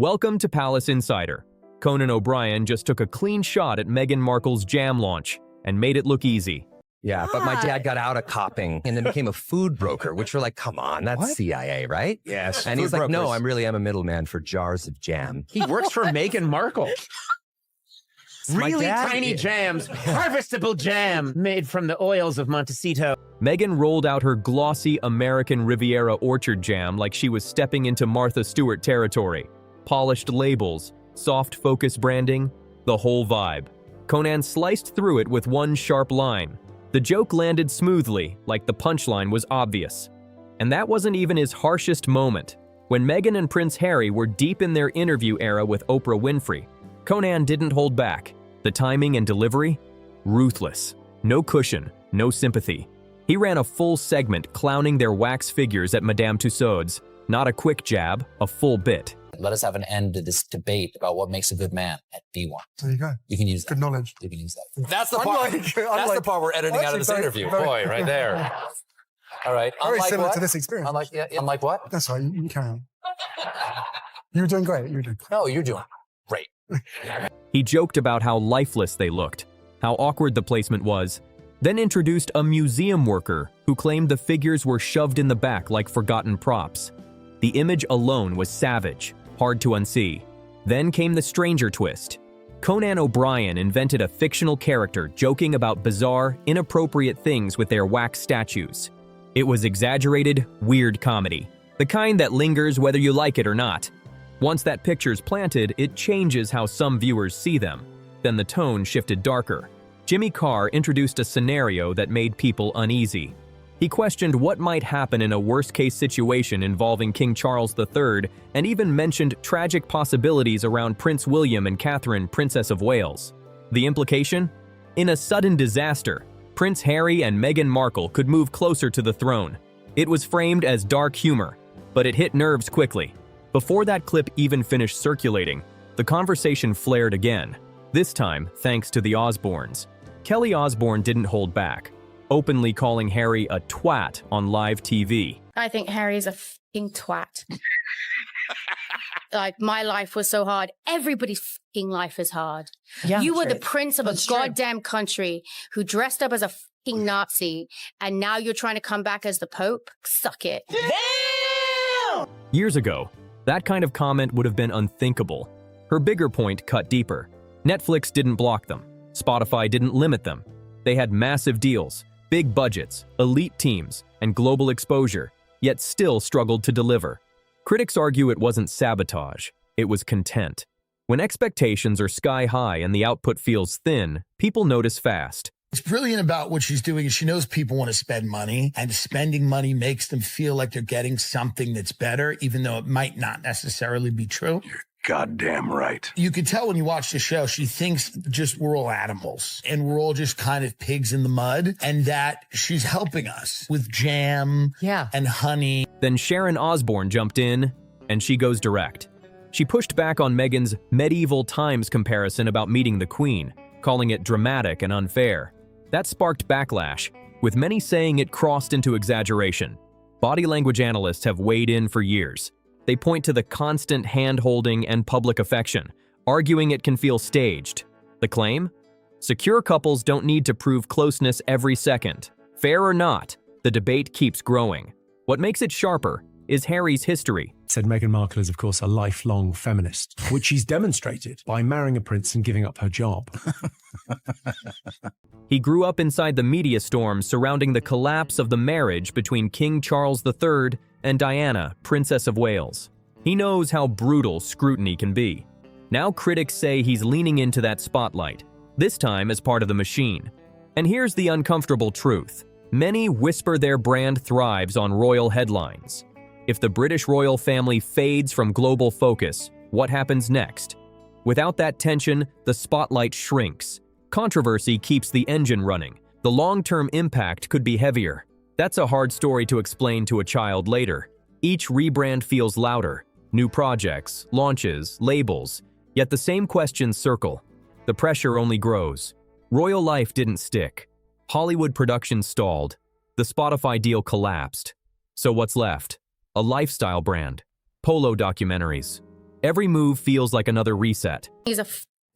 Welcome to Palace Insider. Conan O'Brien just took a clean shot at Meghan Markle's jam launch and made it look easy. Yeah, but my dad got out of copping and then became a food broker, which we're like, come on, that's What? CIA, right? Yes. And he's like, no, I really am a middleman for jars of jam. He works for Meghan Markle. My Really dad- tiny jams, harvestable jam made from the oils of Montecito. Meghan rolled out her glossy American Riviera orchard jam like she was stepping into Martha Stewart territory. Polished labels, soft focus branding, the whole vibe. Conan sliced through it with one sharp line. The joke landed smoothly, like the punchline was obvious. And that wasn't even his harshest moment. When Meghan and Prince Harry were deep in their interview era with Oprah Winfrey, Conan didn't hold back. The timing and delivery? Ruthless. No cushion, no sympathy. He ran a full segment clowning their wax figures at Madame Tussauds. Not a quick jab, a full bit. Let us have an end to this debate about what makes a good man at B1. There you go. You can use that. Good knowledge. You can use that. That's the part. Unlike- That's the unlike- part we're editing out of this Actually, interview. very- Boy, right there. All right. Very Unlike similar what? to this experience. Unlike what? That's right. You can carry on. You were doing great. You were doing great. No, you're doing great. He joked about how lifeless they looked, how awkward the placement was, then introduced a museum worker who claimed the figures were shoved in the back like forgotten props. The image alone was savage, hard to unsee. Then came the stranger twist. Conan O'Brien invented a fictional character joking about bizarre, inappropriate things with their wax statues. It was exaggerated, weird comedy, the kind that lingers whether you like it or not. Once that picture's planted, it changes how some viewers see them. Then the tone shifted darker. Jimmy Carr introduced a scenario that made people uneasy. He questioned what might happen in a worst-case situation involving King Charles III and even mentioned tragic possibilities around Prince William and Catherine, Princess of Wales. The implication? In a sudden disaster, Prince Harry and Meghan Markle could move closer to the throne. It was framed as dark humor, but it hit nerves quickly. Before that clip even finished circulating, the conversation flared again, this time thanks to the Osbournes. Kelly Osbourne didn't hold back, openly calling Harry a twat on live TV. I think Harry's a fucking twat. Like, my life was so hard. Everybody's fucking life is hard. Yeah, you were the right. prince of That's a true. goddamn country who dressed up as a fucking Nazi, and now you're trying to come back as the Pope? Suck it. Years ago, that kind of comment would have been unthinkable. Her bigger point cut deeper. Netflix didn't block them. Spotify didn't limit them. They had massive deals, big budgets, elite teams, and global exposure, yet still struggled to deliver. Critics argue it wasn't sabotage, it was content. When expectations are sky high and the output feels thin, people notice fast. What's brilliant about what she's doing is she knows people want to spend money, and spending money makes them feel like they're getting something that's better, even though it might not necessarily be true. Goddamn right. You can tell when you watch the show, she thinks just we're all animals and we're all just kind of pigs in the mud, and that she's helping us with jam and honey. Then Sharon Osbourne jumped in, and she goes direct. She pushed back on Meghan's medieval times comparison about meeting the Queen, calling it dramatic and unfair. That sparked backlash, with many saying it crossed into exaggeration. Body language analysts have weighed in for years. They point to the constant hand-holding and public affection, arguing it can feel staged. The claim? Secure couples don't need to prove closeness every second. Fair or not, the debate keeps growing. What makes it sharper is Harry's history. Said Meghan Markle is, of course, a lifelong feminist, which she's demonstrated by marrying a prince and giving up her job. He grew up inside the media storm surrounding the collapse of the marriage between King Charles III and Diana, Princess of Wales. He knows how brutal scrutiny can be. Now critics say he's leaning into that spotlight, this time as part of the machine. And here's the uncomfortable truth. Many whisper their brand thrives on royal headlines. If the British royal family fades from global focus, what happens next? Without that tension, the spotlight shrinks. Controversy keeps the engine running. The long-term impact could be heavier. That's a hard story to explain to a child later. Each rebrand feels louder. New projects, launches, labels. Yet the same questions circle. The pressure only grows. Royal life didn't stick. Hollywood production stalled. The Spotify deal collapsed. So what's left? A lifestyle brand. Polo documentaries. Every move feels like another reset. He's a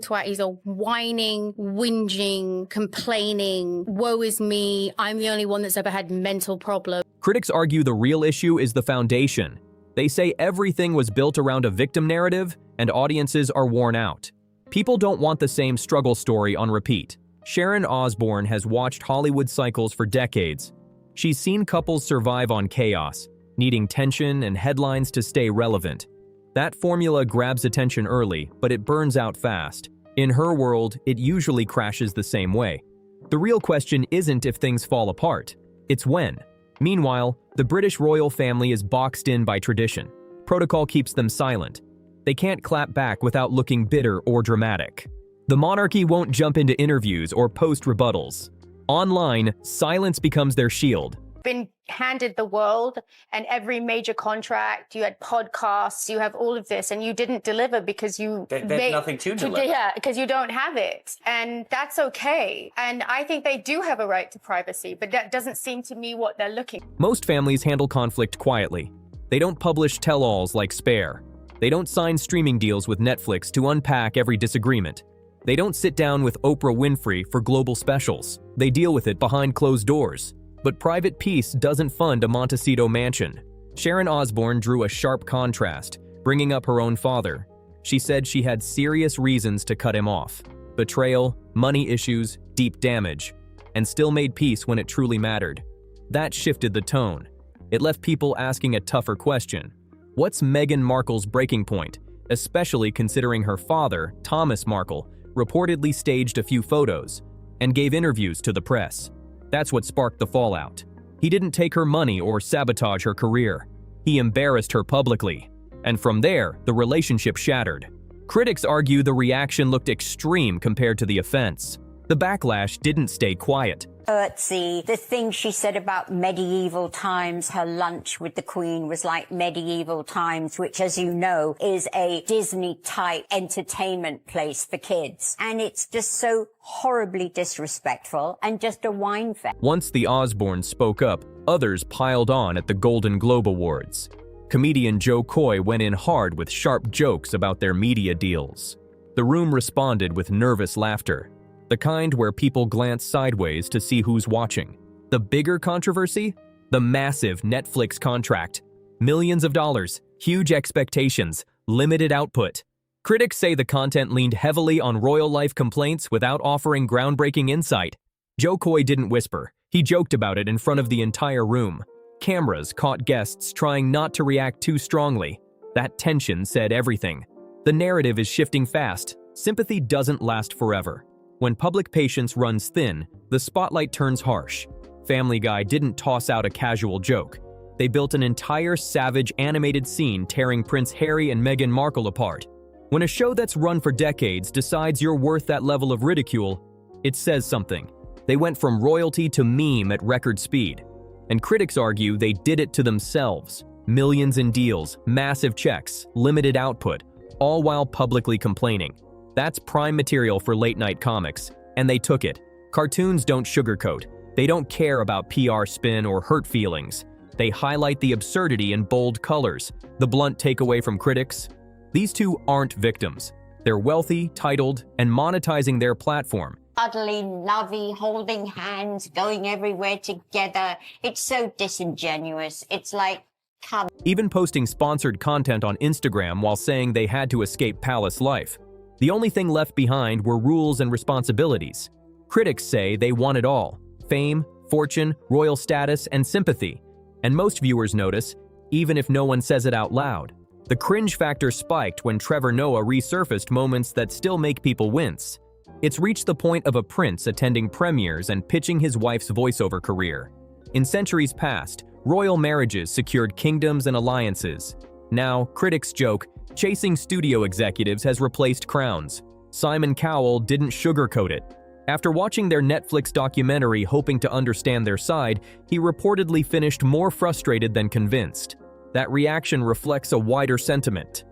twat. He's a whining, whinging, complaining, woe is me, I'm the only one that's ever had mental problems. Critics argue the real issue is the foundation. They say everything was built around a victim narrative and audiences are worn out. People don't want the same struggle story on repeat. Sharon Osbourne has watched Hollywood cycles for decades. She's seen couples survive on chaos, needing tension and headlines to stay relevant. That formula grabs attention early, but it burns out fast. In her world, it usually crashes the same way. The real question isn't if things fall apart, it's when. Meanwhile, the British royal family is boxed in by tradition. Protocol keeps them silent. They can't clap back without looking bitter or dramatic. The monarchy won't jump into interviews or post rebuttals. Online, silence becomes their shield. Been handed the world and every major contract, you had podcasts, you have all of this, and you didn't deliver because there's nothing to deliver. Yeah, because you don't have it. And that's okay. And I think they do have a right to privacy, but that doesn't seem to me what they're looking for. Most families handle conflict quietly. They don't publish tell-alls like Spare. They don't sign streaming deals with Netflix to unpack every disagreement. They don't sit down with Oprah Winfrey for global specials. They deal with it behind closed doors. But private peace doesn't fund a Montecito mansion. Sharon Osbourne drew a sharp contrast, bringing up her own father. She said she had serious reasons to cut him off. Betrayal, money issues, deep damage, and still made peace when it truly mattered. That shifted the tone. It left people asking a tougher question. What's Meghan Markle's breaking point, especially considering her father, Thomas Markle, reportedly staged a few photos and gave interviews to the press? That's what sparked the fallout. He didn't take her money or sabotage her career. He embarrassed her publicly. And from there, the relationship shattered. Critics argue the reaction looked extreme compared to the offense. The backlash didn't stay quiet. The thing she said about medieval times, her lunch with the Queen was like medieval times, which, as you know, is a Disney-type entertainment place for kids. And it's just so horribly disrespectful and just a wine fest. Once the Osbournes spoke up, others piled on at the Golden Globe Awards. Comedian Joe Coy went in hard with sharp jokes about their media deals. The room responded with nervous laughter. The kind where people glance sideways to see who's watching. The bigger controversy? The massive Netflix contract. Millions of dollars, huge expectations, limited output. Critics say the content leaned heavily on royal life complaints without offering groundbreaking insight. Joe Coy didn't whisper. He joked about it in front of the entire room. Cameras caught guests trying not to react too strongly. That tension said everything. The narrative is shifting fast. Sympathy doesn't last forever. When public patience runs thin, the spotlight turns harsh. Family Guy didn't toss out a casual joke. They built an entire savage animated scene tearing Prince Harry and Meghan Markle apart. When a show that's run for decades decides you're worth that level of ridicule, it says something. They went from royalty to meme at record speed. And critics argue they did it to themselves. Millions in deals, massive checks, limited output, all while publicly complaining. That's prime material for late-night comics, and they took it. Cartoons don't sugarcoat. They don't care about PR spin or hurt feelings. They highlight the absurdity in bold colors. The blunt takeaway from critics? These two aren't victims. They're wealthy, titled, and monetizing their platform. Cuddly, lovey, holding hands, going everywhere together. It's so disingenuous. It's like, come. Even posting sponsored content on Instagram while saying they had to escape palace life. The only thing left behind were rules and responsibilities. Critics say they want it all: fame, fortune, royal status, and sympathy. And most viewers notice, even if no one says it out loud. The cringe factor spiked when Trevor Noah resurfaced moments that still make people wince. It's reached the point of a prince attending premieres and pitching his wife's voiceover career. In centuries past, royal marriages secured kingdoms and alliances. Now, critics joke, chasing studio executives has replaced crowns. Simon Cowell didn't sugarcoat it. After watching their Netflix documentary hoping to understand their side, he reportedly finished more frustrated than convinced. That reaction reflects a wider sentiment: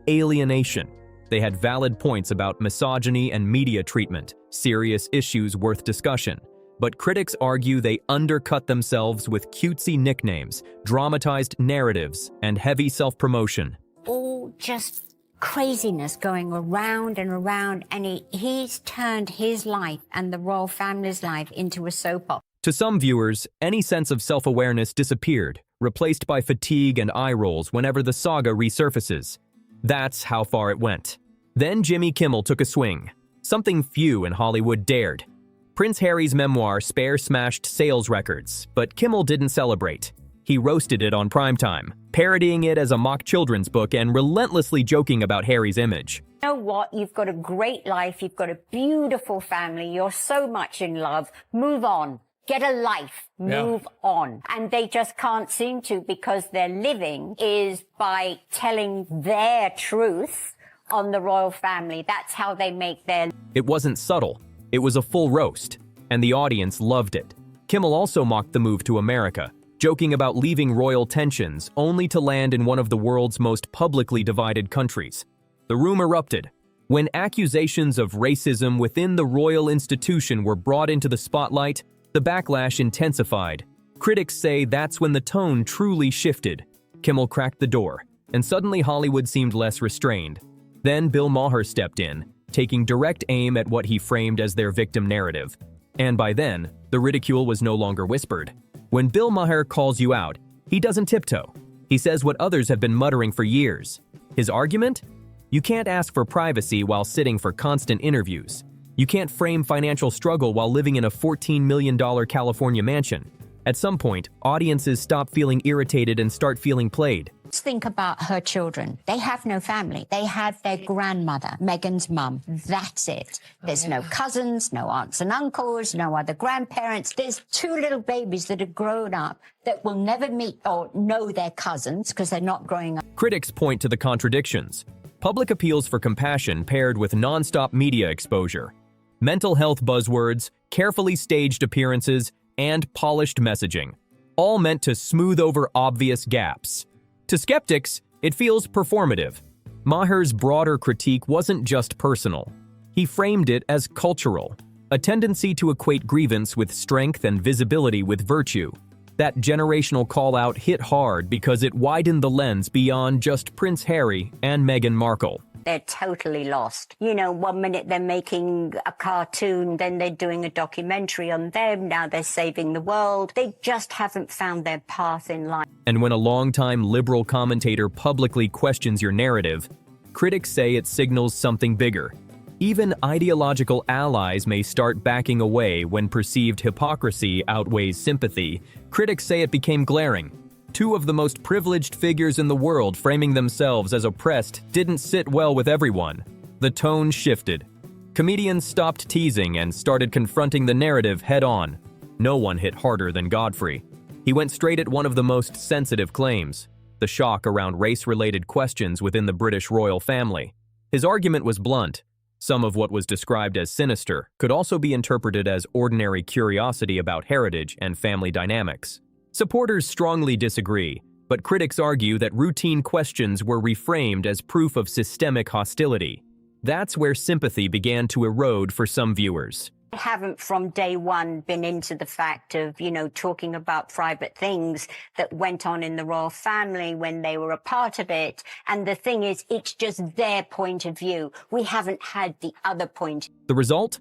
alienation. They had valid points about misogyny and media treatment, serious issues worth discussion. But critics argue they undercut themselves with cutesy nicknames, dramatized narratives, and heavy self-promotion. All just craziness going around and around, and he's turned his life and the royal family's life into a soap opera. To some viewers, any sense of self-awareness disappeared, replaced by fatigue and eye rolls whenever the saga resurfaces. That's how far it went. Then Jimmy Kimmel took a swing, something few in Hollywood dared. Prince Harry's memoir smashed sales records, but Kimmel didn't celebrate. He roasted it on primetime, parodying it as a mock children's book and relentlessly joking about Harry's image. You know what? You've got a great life. You've got a beautiful family. You're so much in love. Move on. Get a life. Move on. And they just can't seem to, because their living is by telling their truth on the royal family. That's how they make their... It wasn't subtle. It was a full roast, and the audience loved it. Kimmel also mocked the move to America, joking about leaving royal tensions only to land in one of the world's most publicly divided countries. The room erupted. When accusations of racism within the royal institution were brought into the spotlight, the backlash intensified. Critics say that's when the tone truly shifted. Kimmel cracked the door, and suddenly Hollywood seemed less restrained. Then Bill Maher stepped in, taking direct aim at what he framed as their victim narrative. And by then, the ridicule was no longer whispered. When Bill Maher calls you out, he doesn't tiptoe. He says what others have been muttering for years. His argument? You can't ask for privacy while sitting for constant interviews. You can't frame financial struggle while living in a $14 million California mansion. At some point, audiences stop feeling irritated and start feeling played. Let's think about her children. They have no family. They have their grandmother, Meghan's mum. That's it. There's no cousins, no aunts and uncles, no other grandparents. There's two little babies that have grown up that will never meet or know their cousins because they're not growing up. Critics point to the contradictions. Public appeals for compassion paired with nonstop media exposure. Mental health buzzwords, carefully staged appearances, and polished messaging, all meant to smooth over obvious gaps. To skeptics, it feels performative. Maher's broader critique wasn't just personal. He framed it as cultural, a tendency to equate grievance with strength and visibility with virtue. That generational call-out hit hard because it widened the lens beyond just Prince Harry and Meghan Markle. They're totally lost. You know, one minute they're making a cartoon, then they're doing a documentary on them, now they're saving the world. They just haven't found their path in life. And when a longtime liberal commentator publicly questions your narrative, critics say it signals something bigger. Even ideological allies may start backing away when perceived hypocrisy outweighs sympathy. Critics say it became glaring. Two of the most privileged figures in the world framing themselves as oppressed didn't sit well with everyone. The tone shifted. Comedians stopped teasing and started confronting the narrative head-on. No one hit harder than Godfrey. He went straight at one of the most sensitive claims, the shock around race-related questions within the British royal family. His argument was blunt. Some of what was described as sinister could also be interpreted as ordinary curiosity about heritage and family dynamics. Supporters strongly disagree, but critics argue that routine questions were reframed as proof of systemic hostility. That's where sympathy began to erode for some viewers. I haven't from day one been into the fact of, you know, talking about private things that went on in the royal family when they were a part of it. And the thing is, it's just their point of view. We haven't had the other point. The result?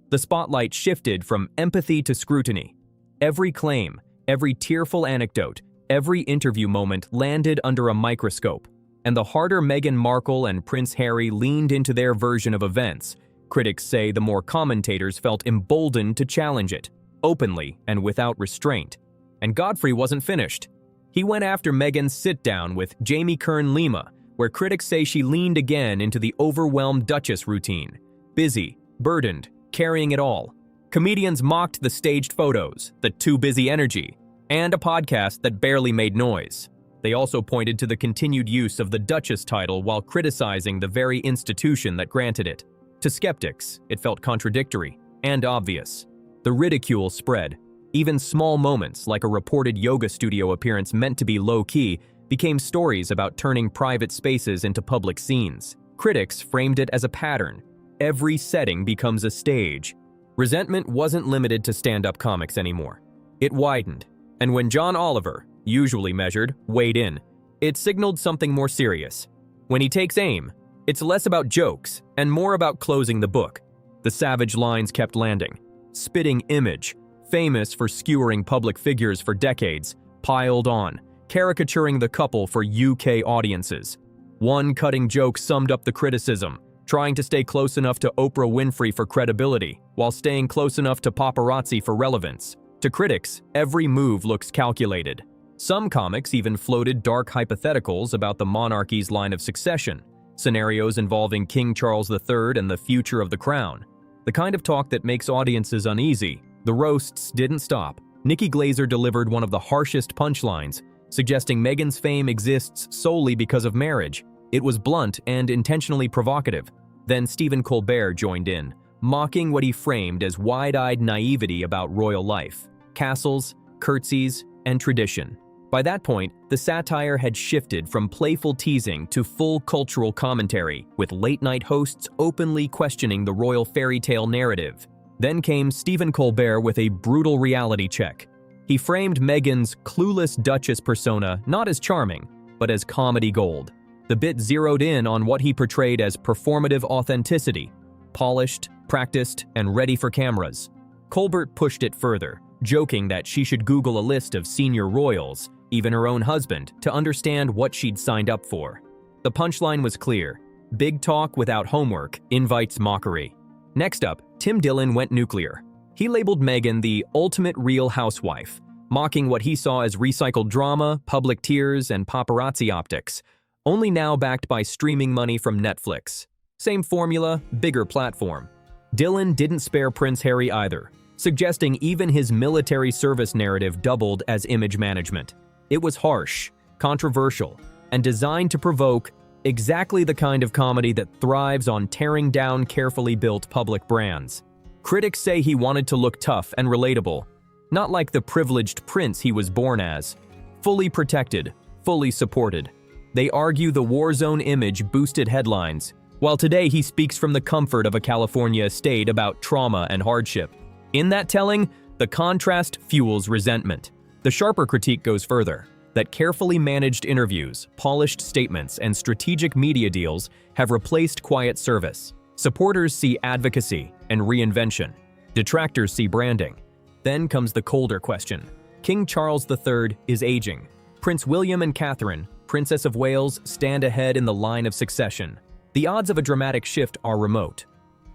The spotlight shifted from empathy to scrutiny. Every claim, every tearful anecdote, every interview moment landed under a microscope. And the harder Meghan Markle and Prince Harry leaned into their version of events, critics say the more commentators felt emboldened to challenge it, openly and without restraint. And Godfrey wasn't finished. He went after Meghan's sit-down with Jamie Kern-Lima, where critics say she leaned again into the overwhelmed Duchess routine. Busy, burdened, carrying it all. Comedians mocked the staged photos, the too busy energy, and a podcast that barely made noise. They also pointed to the continued use of the Duchess title while criticizing the very institution that granted it. To skeptics, it felt contradictory and obvious. The ridicule spread. Even small moments, like a reported yoga studio appearance meant to be low-key, became stories about turning private spaces into public scenes. Critics framed it as a pattern. Every setting becomes a stage. Resentment wasn't limited to stand-up comics anymore. It widened, and when John Oliver, usually measured, weighed in, it signaled something more serious. When he takes aim, It's less about jokes and more about closing the book. The savage lines kept landing. Spitting image, famous for skewering public figures for decades, piled on, caricaturing the couple for UK audiences. One cutting joke summed up the criticism, trying to stay close enough to Oprah Winfrey for credibility, while staying close enough to paparazzi for relevance. To critics, every move looks calculated. Some comics even floated dark hypotheticals about the monarchy's line of succession, scenarios involving King Charles III and the future of the crown. The kind of talk that makes audiences uneasy. The roasts didn't stop. Nikki Glaser delivered one of the harshest punchlines, suggesting Meghan's fame exists solely because of marriage. It was blunt and intentionally provocative. Then Stephen Colbert joined in, mocking what he framed as wide-eyed naivety about royal life, castles, curtsies, and tradition. By that point, the satire had shifted from playful teasing to full cultural commentary, with late-night hosts openly questioning the royal fairy tale narrative. Then came Stephen Colbert with a brutal reality check. He framed Meghan's clueless Duchess persona not as charming, but as comedy gold. The bit zeroed in on what he portrayed as performative authenticity, polished, practiced, and ready for cameras. Colbert pushed it further, joking that she should Google a list of senior royals, even her own husband, to understand what she'd signed up for. The punchline was clear. Big talk without homework invites mockery. Next up, Tim Dillon went nuclear. He labeled Meghan the ultimate real housewife, mocking what he saw as recycled drama, public tears, and paparazzi optics, only now backed by streaming money from Netflix. Same formula, bigger platform. Dillon didn't spare Prince Harry either, suggesting even his military service narrative doubled as image management. It was harsh, controversial, and designed to provoke exactly the kind of comedy that thrives on tearing down carefully built public brands. Critics say he wanted to look tough and relatable, not like the privileged prince he was born as. Fully protected, fully supported. They argue the war zone image boosted headlines, while today he speaks from the comfort of a California estate about trauma and hardship. In that telling, the contrast fuels resentment. The sharper critique goes further, that carefully managed interviews, polished statements, and strategic media deals have replaced quiet service. Supporters see advocacy and reinvention. Detractors see branding. Then comes the colder question. King Charles III is aging. Prince William and Catherine, Princess of Wales, stand ahead in the line of succession. The odds of a dramatic shift are remote.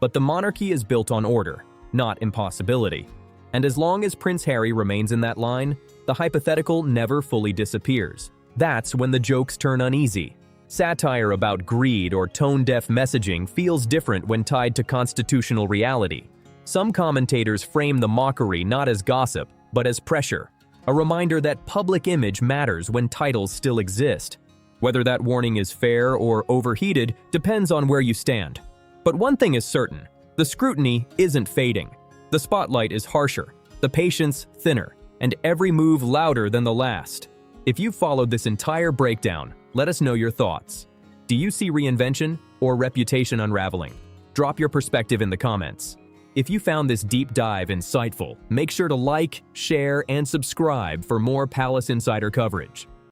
But the monarchy is built on order, not impossibility. And as long as Prince Harry remains in that line, the hypothetical never fully disappears. That's when the jokes turn uneasy. Satire about greed or tone-deaf messaging feels different when tied to constitutional reality. Some commentators frame the mockery not as gossip, but as pressure, a reminder that public image matters when titles still exist. Whether that warning is fair or overheated depends on where you stand. But one thing is certain, the scrutiny isn't fading. The spotlight is harsher, the patience thinner, and every move louder than the last. If you followed this entire breakdown, let us know your thoughts. Do you see reinvention or reputation unraveling? Drop your perspective in the comments. If you found this deep dive insightful, make sure to like, share, and subscribe for more Palace Insider coverage.